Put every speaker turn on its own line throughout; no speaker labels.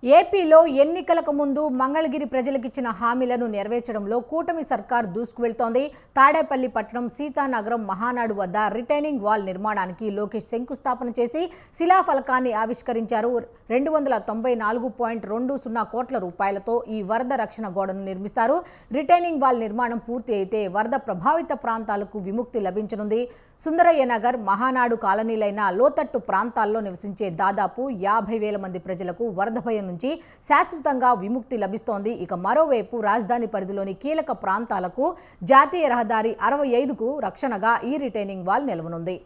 ఏపీలో ఎన్నికలకు ముందు మంగళగిరి ప్రజలకిచ్చిన హామీలను నెరవేర్చడంలో కూటమి సర్కార్ దూసుకువెళ్తోంది. తాడేపల్లి పట్టణం సీతానగరం మహానాడు వద్ద రిటైనింగ్ వాల్ నిర్మాణానికి లోకేష్ శంకుస్థాపన చేసి శిలాఫలకాన్ని ఆవిష్కరించారు. 294.20 కోట్ల రూపాయలతో ఈ వరద రక్షణ గోడను నిర్మిస్తారు. రిటైనింగ్ వాల్ నిర్మాణం పూర్తి అయితే వరద ప్రభావిత ప్రాంతాలకు విముక్తి లభించనుంది. సుందరయ్య నగర్, మహానాడు కాలనీలైన లోతట్టు ప్రాంతాల్లో నివసించే దాదాపు 50,000 మంది ప్రజలకు వరద భయం నుంచి శాశ్వతంగా విముక్తి లభిస్తోంది. ఇక మరోవైపు రాజధాని పరిధిలోని కీలక ప్రాంతాలకు జాతీయ రహదారి 65కు రక్షణగా ఈ రిటైనింగ్ వాల్ నిలవనుంది.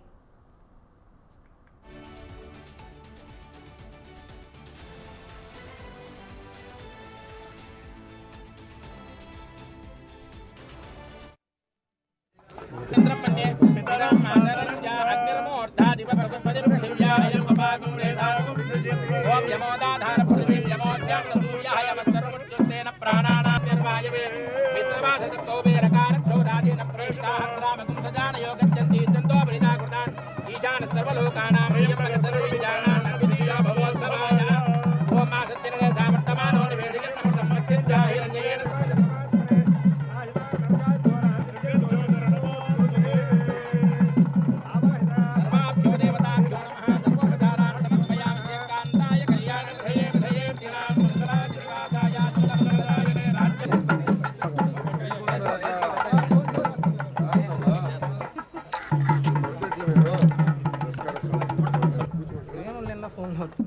फोन